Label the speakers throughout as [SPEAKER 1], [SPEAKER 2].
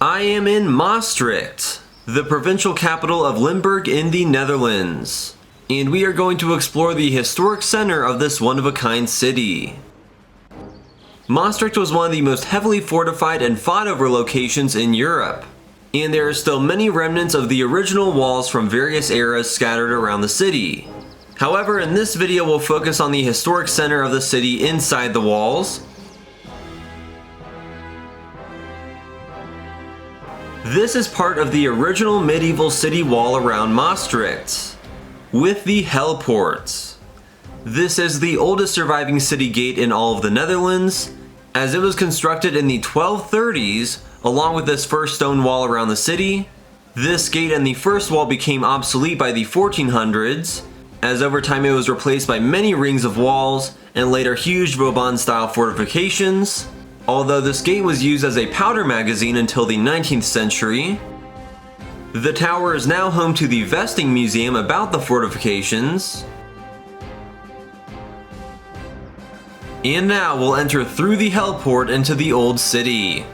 [SPEAKER 1] I am in Maastricht, the provincial capital of Limburg in the Netherlands, and we are going to explore the historic center of this one-of-a-kind city. Maastricht was one of the most heavily fortified and fought-over locations in Europe, and there are still many remnants of the original walls from various eras scattered around the city. However, in this video we'll focus on the historic center of the city inside the walls. This is part of the original medieval city wall around Maastricht, with the Helpoort. This is the oldest surviving city gate in all of the Netherlands, as it was constructed in the 1230s along with this first stone wall around the city. This gate and the first wall became obsolete by the 1400s, as over time it was replaced by many rings of walls and later huge Vauban-style fortifications. Although this gate was used as a powder magazine until the 19th century. The tower is now home to the vesting museum about the fortifications. And now we'll enter through the Helpoort into the old city.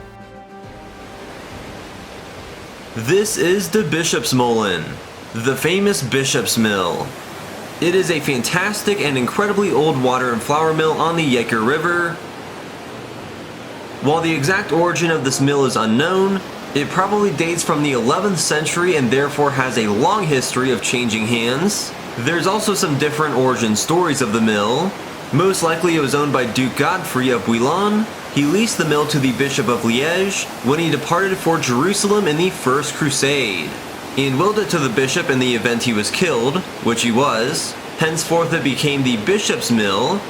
[SPEAKER 1] This is the Bisschopsmolen, the famous bishop's mill. It is a fantastic and incredibly old water and flour mill on the Yekker River. While the exact origin of this mill is unknown, it probably dates from the 11th century and therefore has a long history of changing hands. There's also some different origin stories of the mill. Most likely it was owned by Duke Godfrey of Bouillon. He leased the mill to the Bishop of Liège when he departed for Jerusalem in the First Crusade, and willed it to the bishop in the event he was killed, which he was. Henceforth it became the Bishop's Mill.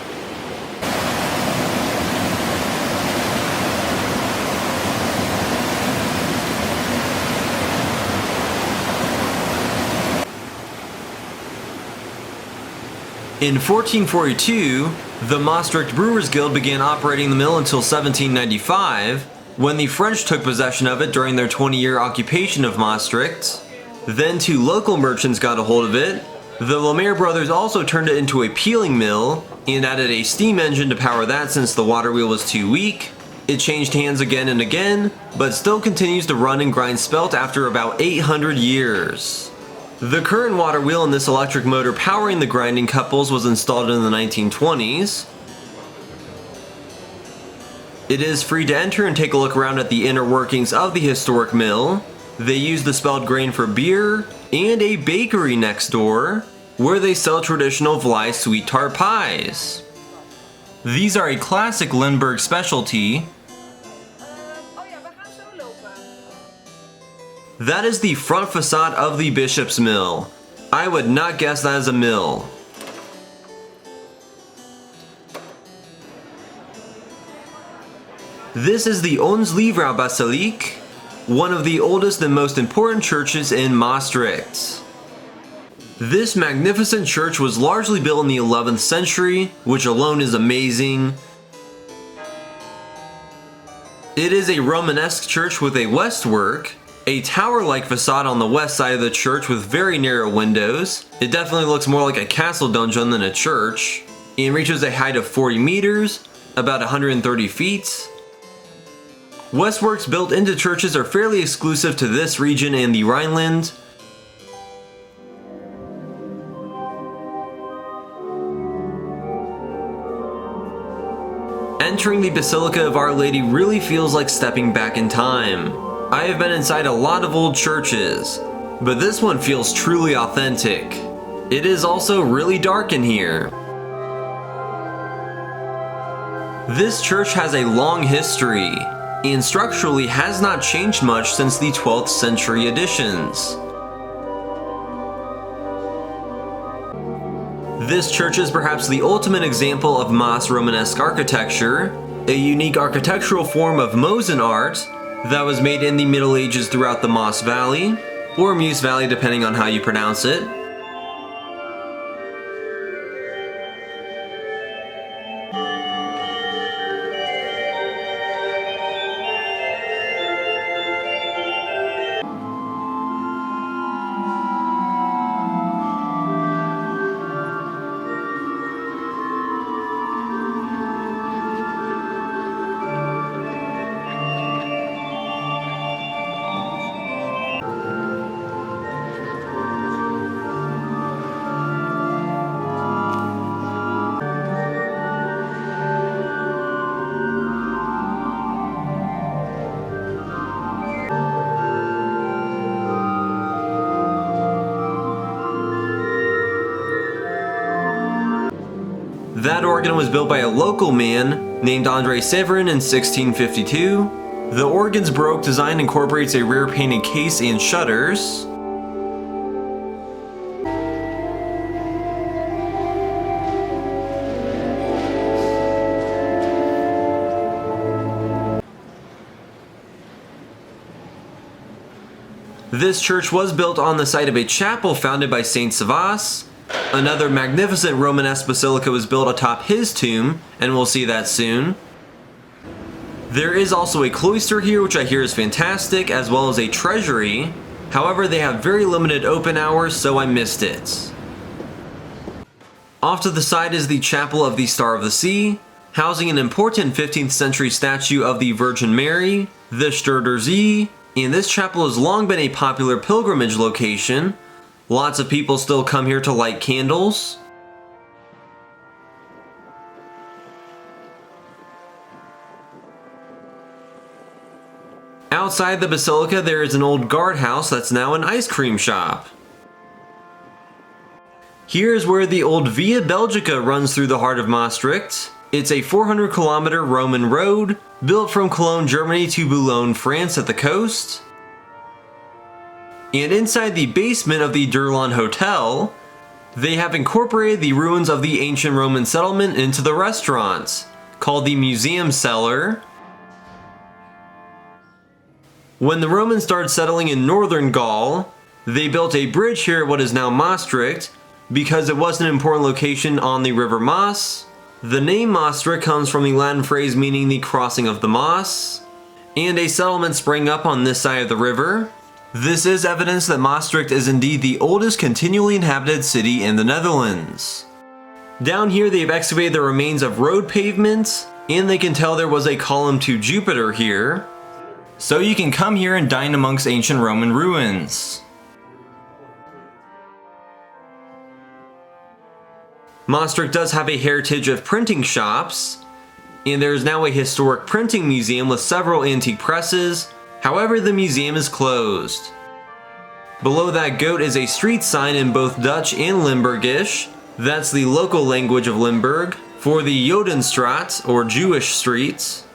[SPEAKER 1] In 1442, the Maastricht Brewers Guild began operating the mill until 1795, when the French took possession of it during their 20-year occupation of Maastricht. Then two local merchants got a hold of it. The Lemaire brothers also turned it into a peeling mill, and added a steam engine to power that since the water wheel was too weak. It changed hands again and again, but still continues to run and grind spelt after about 800 years. The current water wheel in this electric motor powering the grinding couples was installed in the 1920s. It is free to enter and take a look around at the inner workings of the historic mill. They use the spelled grain for beer, and a bakery next door, where they sell traditional Vlaai sweet tart pies. These are a classic Limburg specialty. That is the front facade of the Bishop's Mill. I would not guess that is a mill. This is the Onze Lieve Basiliek, one of the oldest and most important churches in Maastricht. This magnificent church was largely built in the 11th century, which alone is amazing. It is a Romanesque church with a westwork, a tower-like facade on the west side of the church with very narrow windows. It definitely looks more like a castle dungeon than a church, and reaches a height of 40 meters, about 130 feet. Westworks built into churches are fairly exclusive to this region and the Rhineland. Entering the Basilica of Our Lady really feels like stepping back in time. I have been inside a lot of old churches, but this one feels truly authentic. It is also really dark in here. This church has a long history, and structurally has not changed much since the 12th century additions. This church is perhaps the ultimate example of Maas Romanesque architecture, a unique architectural form of Mosen art that was made in the Middle Ages throughout the Maas Valley, or Meuse Valley depending on how you pronounce it. That organ was built by a local man named André Severin in 1652. The organ's Baroque design incorporates a rare painted case and shutters. This church was built on the site of a chapel founded by Saint Servatius. Another magnificent Romanesque basilica was built atop his tomb, and we'll see that soon. There is also a cloister here, which I hear is fantastic, as well as a treasury. However, they have very limited open hours, so I missed it. Off to the side is the Chapel of the Star of the Sea, housing an important 15th century statue of the Virgin Mary, the Sterre, and this chapel has long been a popular pilgrimage location. Lots of people still come here to light candles. Outside the basilica there is an old guardhouse that's now an ice cream shop. Here is where the old Via Belgica runs through the heart of Maastricht. It's a 400-kilometer Roman road, built from Cologne, Germany to Boulogne, France at the coast. And inside the basement of the Durland Hotel, they have incorporated the ruins of the ancient Roman settlement into the restaurant, called the Museum Cellar. When the Romans started settling in northern Gaul, they built a bridge here at what is now Maastricht, because it was an important location on the River Maas. The name Maastricht comes from the Latin phrase meaning the crossing of the Maas, and a settlement sprang up on this side of the river. This is evidence that Maastricht is indeed the oldest continually inhabited city in the Netherlands. Down here they've excavated the remains of road pavements, and they can tell there was a column to Jupiter here. So you can come here and dine amongst ancient Roman ruins. Maastricht does have a heritage of printing shops, and there is now a historic printing museum with several antique presses. However, the museum is closed. Below that goat is a street sign in both Dutch and Limburgish. That's the local language of Limburg for the Jodenstraat, or Jewish streets.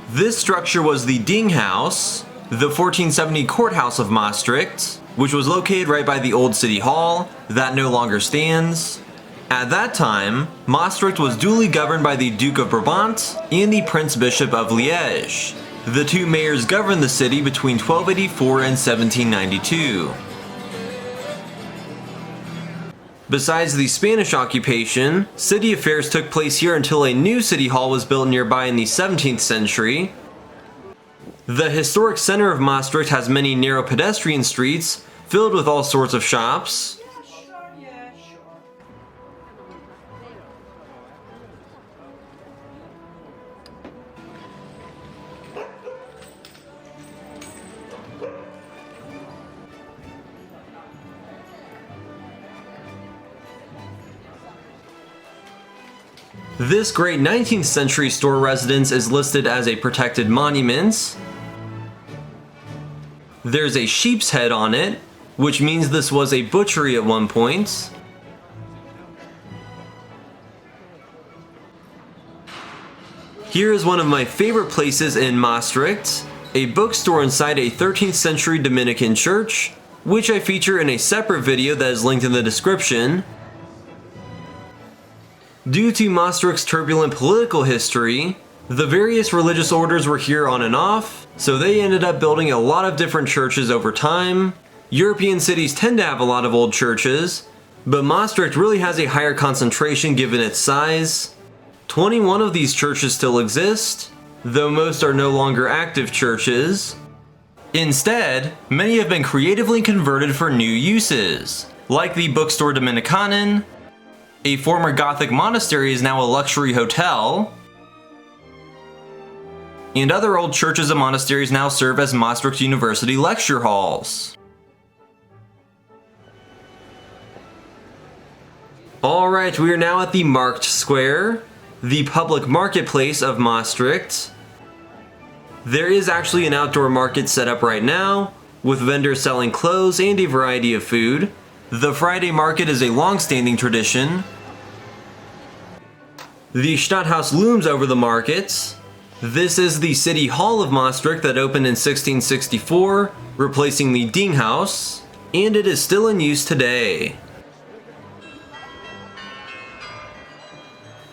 [SPEAKER 1] This structure was the Dinghouse, the 1470 courthouse of Maastricht, which was located right by the old city hall. That no longer stands. At that time, Maastricht was duly governed by the Duke of Brabant and the Prince Bishop of Liège. The two mayors governed the city between 1284 and 1792. Besides the Spanish occupation, city affairs took place here until a new city hall was built nearby in the 17th century. The historic center of Maastricht has many narrow pedestrian streets filled with all sorts of shops. This great 19th century store residence is listed as a protected monument. There's a sheep's head on it, which means this was a butchery at one point. Here is one of my favorite places in Maastricht, a bookstore inside a 13th century Dominican church, which I feature in a separate video that is linked in the description. Due to Maastricht's turbulent political history, the various religious orders were here on and off, so they ended up building a lot of different churches over time. European cities tend to have a lot of old churches, but Maastricht really has a higher concentration given its size. 21 of these churches still exist, though most are no longer active churches. Instead, many have been creatively converted for new uses, like the bookstore Dominicanen. A former Gothic monastery is now a luxury hotel, and other old churches and monasteries now serve as Maastricht University lecture halls. Alright, we are now at the Markt Square, the public marketplace of Maastricht. There is actually an outdoor market set up right now, with vendors selling clothes and a variety of food. The Friday market is a long-standing tradition. The Stadhuis looms over the market. This is the City Hall of Maastricht that opened in 1664, replacing the Dinghouse, and it is still in use today.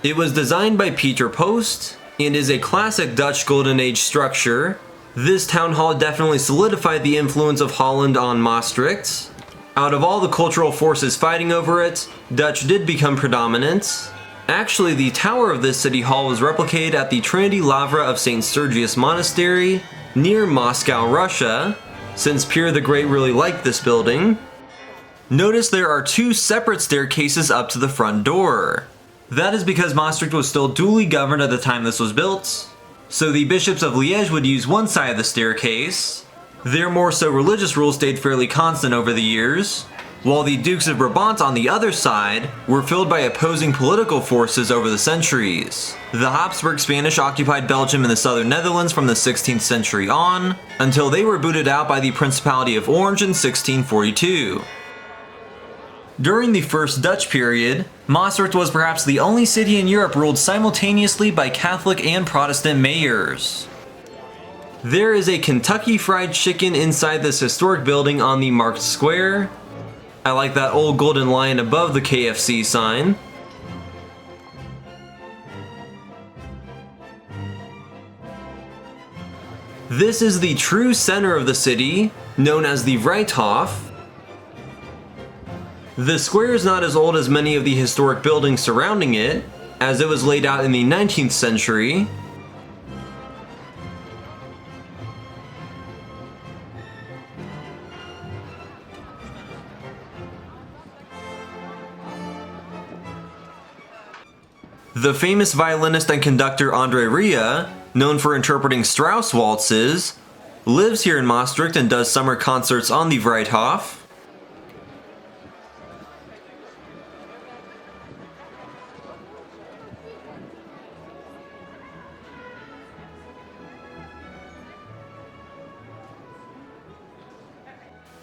[SPEAKER 1] It was designed by Peter Post and is a classic Dutch Golden Age structure. This town hall definitely solidified the influence of Holland on Maastricht. Out of all the cultural forces fighting over it, Dutch did become predominant. Actually, the tower of this city hall was replicated at the Trinity Lavra of Saint Servatius Monastery near Moscow, Russia, since Peter the Great really liked this building. Notice there are two separate staircases up to the front door. That is because Maastricht was still duly governed at the time this was built, so the bishops of Liège would use one side of the staircase. Their more so religious rules stayed fairly constant over the years, while the Dukes of Brabant on the other side were filled by opposing political forces over the centuries. The Habsburg Spanish occupied Belgium and the southern Netherlands from the 16th century on, until they were booted out by the Principality of Orange in 1642. During the First Dutch period, Maastricht was perhaps the only city in Europe ruled simultaneously by Catholic and Protestant mayors. There is a Kentucky Fried Chicken inside this historic building on the Markt Square. I like that old golden lion above the KFC sign. This is the true center of the city, known as the Vrijthof. The square is not as old as many of the historic buildings surrounding it, as it was laid out in the 19th century. The famous violinist and conductor André Rieu, known for interpreting Strauss waltzes, lives here in Maastricht and does summer concerts on the Vrijthof.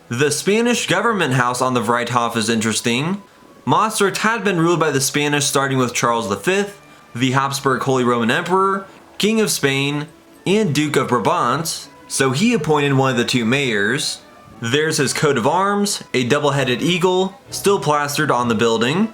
[SPEAKER 1] The Spanish government house on the Vrijthof is interesting. Maastricht had been ruled by the Spanish starting with Charles V, the Habsburg Holy Roman Emperor, King of Spain, and Duke of Brabant, so he appointed one of the two mayors. There's his coat of arms, a double-headed eagle, still plastered on the building.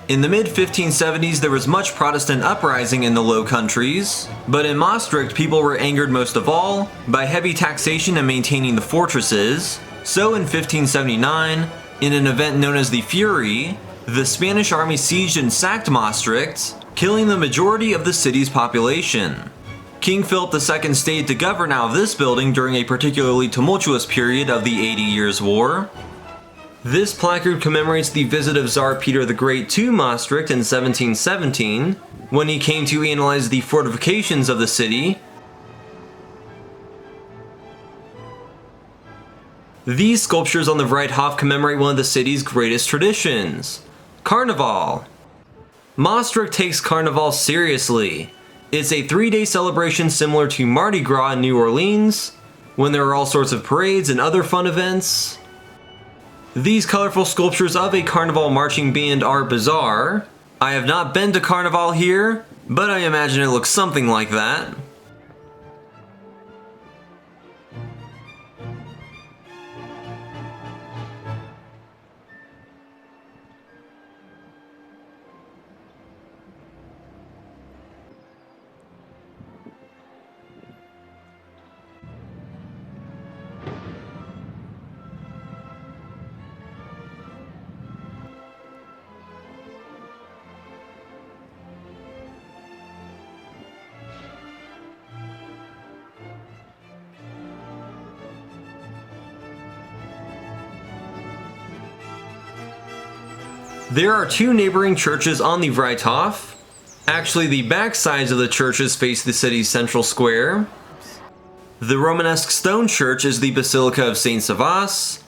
[SPEAKER 1] In the mid-1570s there was much Protestant uprising in the Low Countries, but in Maastricht people were angered most of all by heavy taxation and maintaining the fortresses. So in 1579, in an event known as the Fury, the Spanish army sieged and sacked Maastricht, killing the majority of the city's population. King Philip II stayed to govern out of this building during a particularly tumultuous period of the 80 Years' War. This placard commemorates the visit of Tsar Peter the Great to Maastricht in 1717, when he came to analyze the fortifications of the city. These sculptures on the Vrijthof commemorate one of the city's greatest traditions, Carnival. Maastricht takes Carnival seriously. It's a 3-day celebration similar to Mardi Gras in New Orleans, when there are all sorts of parades and other fun events. These colorful sculptures of a Carnival marching band are bizarre. I have not been to Carnival here, but I imagine it looks something like that. There are two neighboring churches on the Vrijthof. Actually, the back sides of the churches face the city's central square. The Romanesque stone church is the Basilica of Saint Servatius,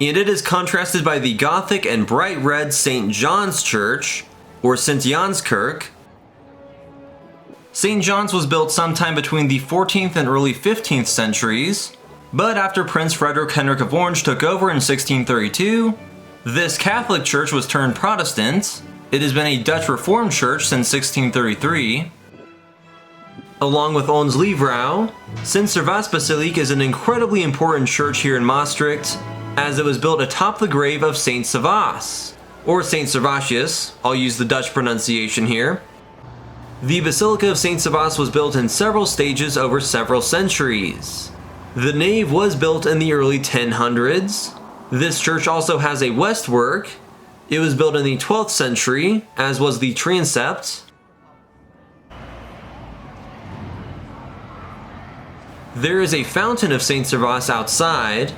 [SPEAKER 1] and it is contrasted by the Gothic and bright red St. John's Church, or St. Janskirk. St. John's was built sometime between the 14th and early 15th centuries, but after Prince Frederick Henrik of Orange took over in 1632, this Catholic church was turned Protestant, It has been a Dutch Reformed church since 1633. Along with Onze Vrouw, Saint Servatius Basiliek is an incredibly important church here in Maastricht, as it was built atop the grave of Saint Servatius, or Saint Servatius, I'll use the Dutch pronunciation here. The Basilica of Saint Servatius was built in several stages over several centuries. The nave was built in the early 1000s. This church also has a westwork. It was built in the 12th century, as was the transept. There is a fountain of Saint Servatius outside.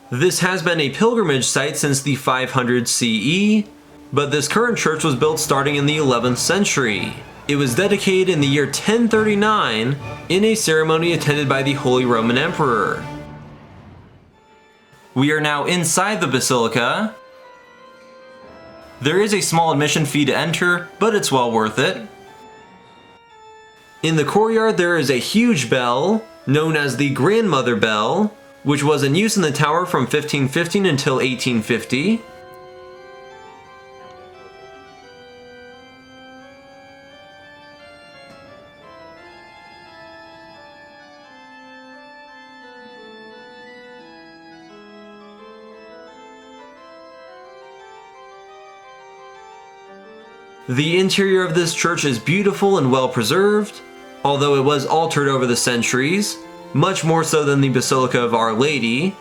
[SPEAKER 1] This has been a pilgrimage site since the 500 CE, but this current church was built starting in the 11th century. It was dedicated in the year 1039 in a ceremony attended by the Holy Roman Emperor. We are now inside the Basilica. There is a small admission fee to enter, but it's well worth it. In the courtyard there is a huge bell, known as the Grandmother Bell, which was in use in the tower from 1515 until 1850. The interior of this church is beautiful and well preserved, although it was altered over the centuries, much more so than the Basilica of Our Lady.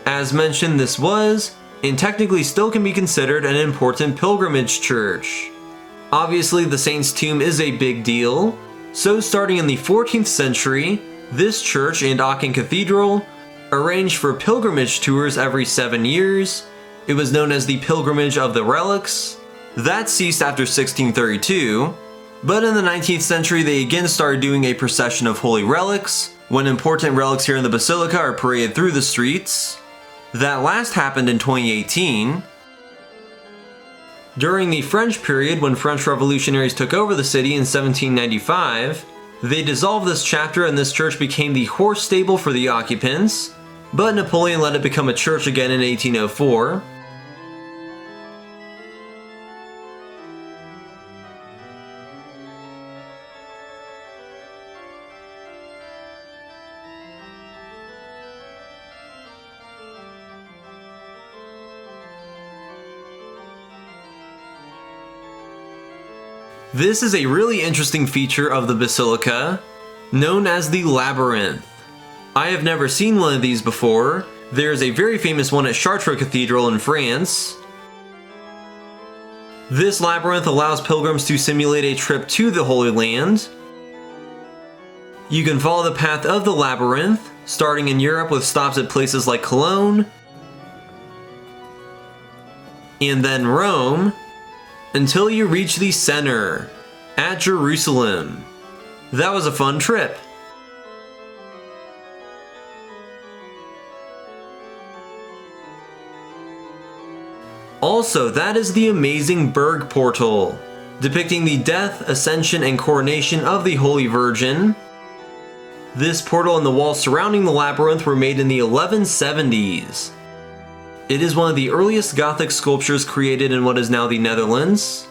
[SPEAKER 1] As mentioned, this was, and technically still can be considered, an important pilgrimage church. Obviously, the saint's tomb is a big deal, so starting in the 14th century, this church and Aachen Cathedral arranged for pilgrimage tours every 7 years. It was known as the Pilgrimage of the Relics. That ceased after 1632, but in the 19th century they again started doing a procession of holy relics, when important relics here in the Basilica are paraded through the streets. That last happened in 2018. During the French period, when French revolutionaries took over the city in 1795, they dissolved this chapter and this church became the horse stable for the occupants, but Napoleon let it become a church again in 1804. This is a really interesting feature of the Basilica, known as the Labyrinth. I have never seen one of these before. There's a very famous one at Chartres Cathedral in France. This labyrinth allows pilgrims to simulate a trip to the Holy Land. You can follow the path of the labyrinth, starting in Europe with stops at places like Cologne, and then Rome, until you reach the center, at Jerusalem. That was a fun trip. Also, that is the amazing Berg portal, depicting the death, ascension, and coronation of the Holy Virgin. This portal and the walls surrounding the labyrinth were made in the 1170s. It is one of the earliest Gothic sculptures created in what is now the Netherlands.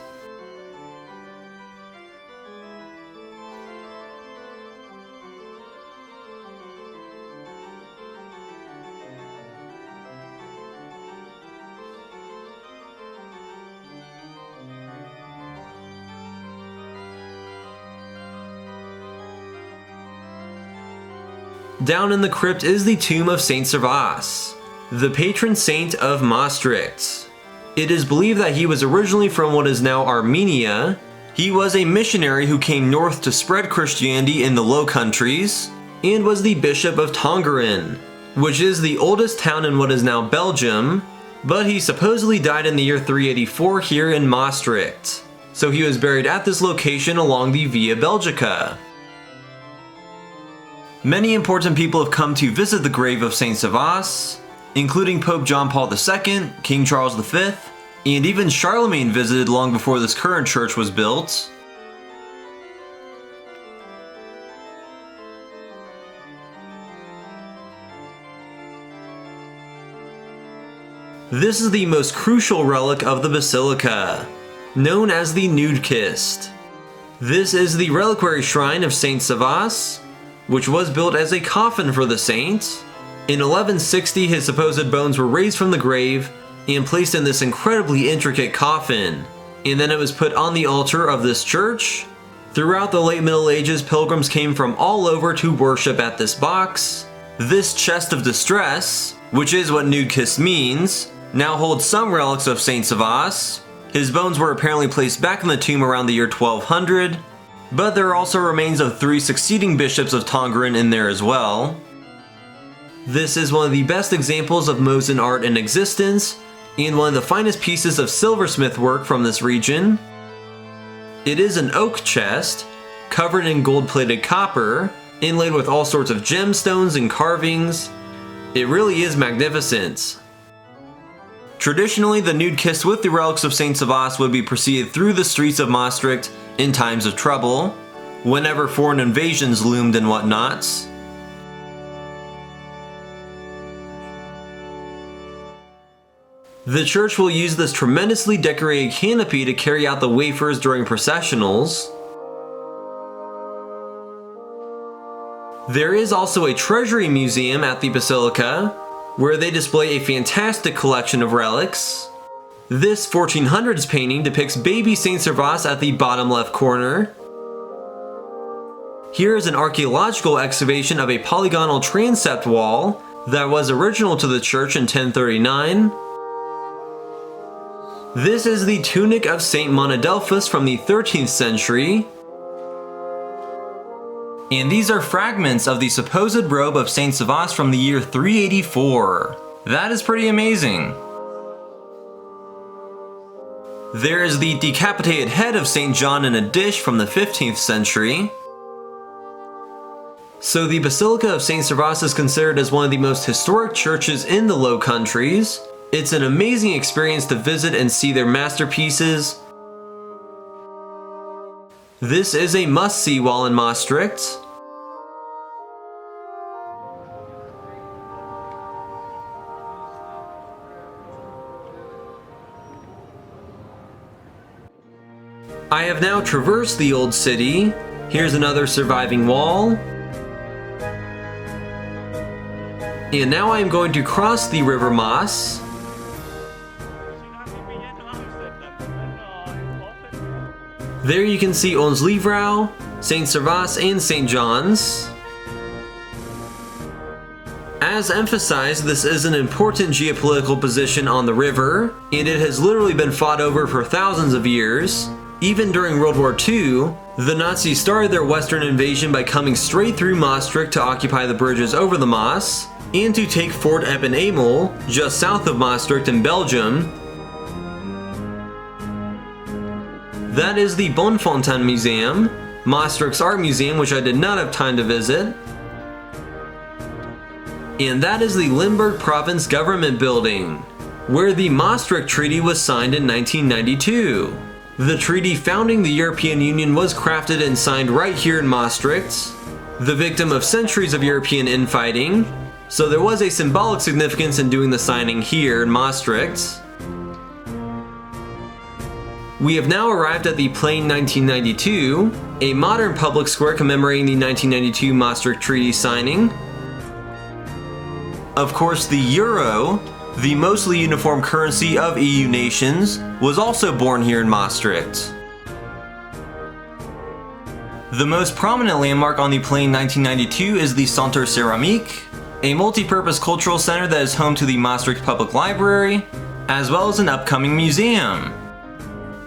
[SPEAKER 1] Down in the crypt is the tomb of Saint Servatius, the patron saint of Maastricht. It is believed that he was originally from what is now Armenia. He was a missionary who came north to spread Christianity in the Low Countries, and was the Bishop of Tongeren, which is the oldest town in what is now Belgium, but he supposedly died in the year 384 here in Maastricht. So he was buried at this location along the Via Belgica. Many important people have come to visit the grave of Saint Servatius, including Pope John Paul II, King Charles V, and even Charlemagne visited long before this current church was built. This is the most crucial relic of the basilica, known as the nude kist. This is the reliquary shrine of Saint Servatius, which was built as a coffin for the saint. In 1160, his supposed bones were raised from the grave and placed in this incredibly intricate coffin, and then it was put on the altar of this church. Throughout the late Middle Ages, pilgrims came from all over to worship at this box. This chest of distress, which is what nude kist means, now holds some relics of Saint Servatius. His bones were apparently placed back in the tomb around the year 1200, but there are also remains of 3 succeeding bishops of Tongeren in there as well. This is one of the best examples of Mosen art in existence, and one of the finest pieces of silversmith work from this region. It is an oak chest, covered in gold-plated copper, inlaid with all sorts of gemstones and carvings. It really is magnificent. Traditionally, the nude kist with the relics of Saint Servatius would be preceded through the streets of Maastricht in times of trouble, whenever foreign invasions loomed and whatnot. The church will use this tremendously decorated canopy to carry out the wafers during processionals. There is also a treasury museum at the Basilica, where they display a fantastic collection of relics. This 1400s painting depicts baby Saint Servatius at the bottom left corner. Here is an archaeological excavation of a polygonal transept wall that was original to the church in 1039. This is the tunic of Saint Monadelphus from the 13th century. And these are fragments of the supposed robe of Saint Servatius from the year 384. That is pretty amazing. There is the decapitated head of Saint John in a dish from the 15th century. So the Basilica of Saint Servatius is considered as one of the most historic churches in the Low Countries. It's an amazing experience to visit and see their masterpieces. This is a must-see while in Maastricht. I have now traversed the old city. Here's another surviving wall. And now I am going to cross the River Maas. There you can see Onze Vrouw, Saint Servatius, and St. John's. As emphasized, this is an important geopolitical position on the river, and it has literally been fought over for thousands of years. Even during World War II, the Nazis started their western invasion by coming straight through Maastricht to occupy the bridges over the Maas, and to take Fort Eppen-Emel, just south of Maastricht in Belgium. That is the Bonfontaine Museum, Maastricht's art museum, which I did not have time to visit. And that is the Limburg Province Government Building, where the Maastricht Treaty was signed in 1992. The treaty founding the European Union was crafted and signed right here in Maastricht, the victim of centuries of European infighting, so there was a symbolic significance in doing the signing here in Maastricht. We have now arrived at the Plein 1992, a modern public square commemorating the 1992 Maastricht Treaty signing. Of course, the euro, the mostly uniform currency of EU nations, was also born here in Maastricht. The most prominent landmark on the Plein 1992 is the Centre Ceramique, a multi-purpose cultural center that is home to the Maastricht Public Library, as well as an upcoming museum.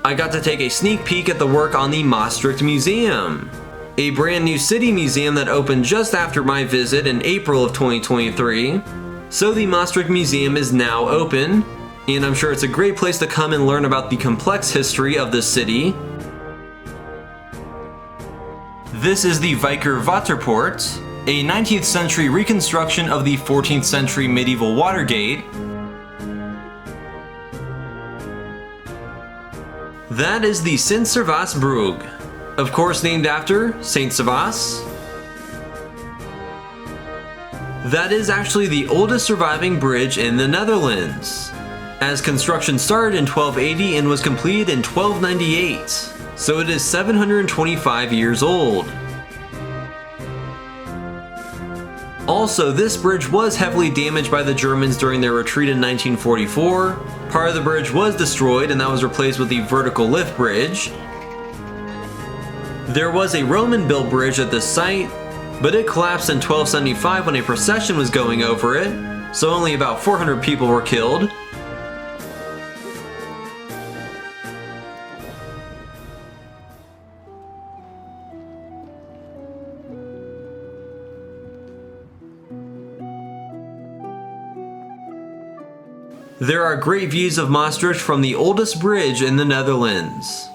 [SPEAKER 1] I got to take a sneak peek at the work on the Maastricht Museum. a brand new city museum that opened just after my visit in April of 2023. So the Maastricht Museum is now open, and I'm sure it's a great place to come and learn about the complex history of this city. This is the Vrijthof, a 19th century reconstruction of the 14th century medieval water gate. That is the Saint Servatius Brug, of course named after Saint Servatius. That is actually the oldest surviving bridge in the Netherlands, as construction started in 1280 and was completed in 1298, so it is 725 years old. Also, this bridge was heavily damaged by the Germans during their retreat in 1944. Part of the bridge was destroyed and that was replaced with the vertical lift bridge. There was a Roman-built bridge at this site, but it collapsed in 1275 when a procession was going over it, so only about 400 people were killed. There are great views of Maastricht from the oldest bridge in the Netherlands.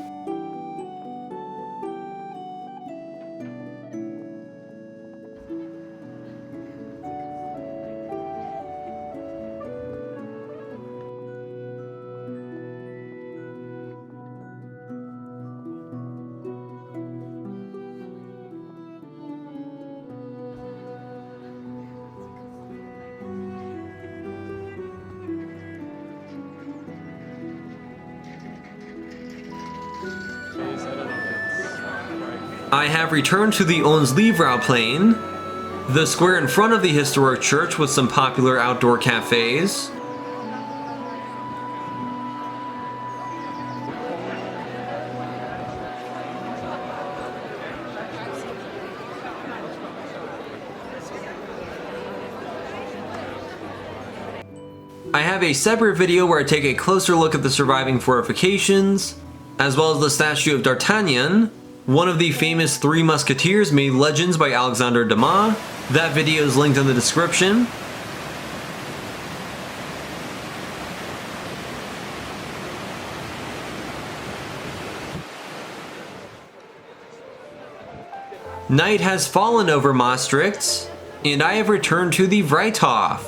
[SPEAKER 1] I have returned to the Onze Plein, the square in front of the historic church with some popular outdoor cafes. I have a separate video where I take a closer look at the surviving fortifications, as well as the statue of D'Artagnan, one of the famous Three Musketeers made legends by Alexander Dumas. That video is linked in the description. Night has fallen over Maastricht, and I have returned to the Vrijthof.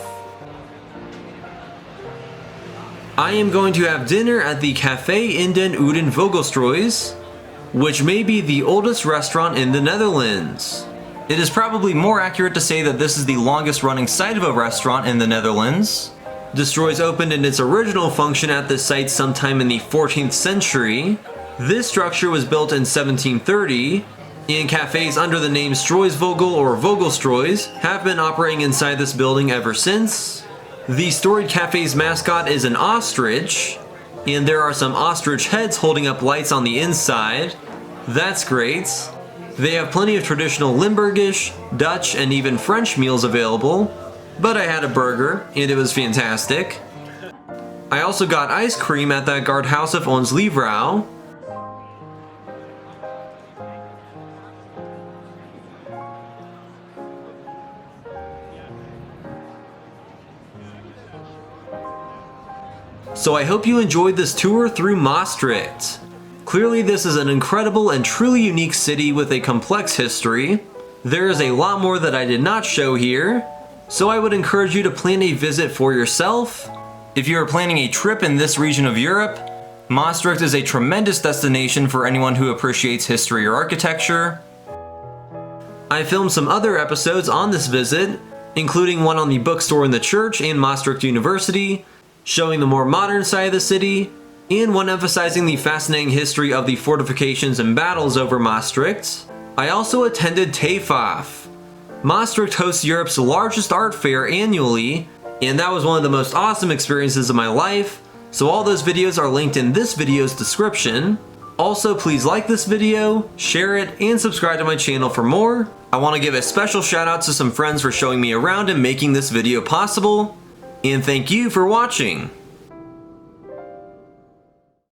[SPEAKER 1] I am going to have dinner at the Café in den Ouden Vogelstruys, which may be the oldest restaurant in the Netherlands. It is probably more accurate to say that this is the longest running site of a restaurant in the Netherlands. The Struys opened in its original function at this site sometime in the 14th century. This structure was built in 1730, and cafes under the name Struysvogel or Vogelstruys have been operating inside this building ever since. The storied cafe's mascot is an ostrich, and there are some ostrich heads holding up lights on the inside. That's great. They have plenty of traditional Limburgish, Dutch, and even French meals available, but I had a burger, and it was fantastic. I also got ice cream at the guardhouse of Onze Vrouw. So I hope you enjoyed this tour through Maastricht. Clearly this is an incredible and truly unique city with a complex history. There is a lot more that I did not show here, so I would encourage you to plan a visit for yourself. If you are planning a trip in this region of Europe, Maastricht is a tremendous destination for anyone who appreciates history or architecture. I filmed some other episodes on this visit, including one on the bookstore in the church and Maastricht University, showing the more modern side of the city, and one emphasizing the fascinating history of the fortifications and battles over Maastricht. I also attended TAFAF. Maastricht hosts Europe's largest art fair annually, and that was one of the most awesome experiences of my life, so all those videos are linked in this video's description. Also, please like this video, share it, and subscribe to my channel for more. I want to give a special shout out to some friends for showing me around and making this video possible. And thank you for watching!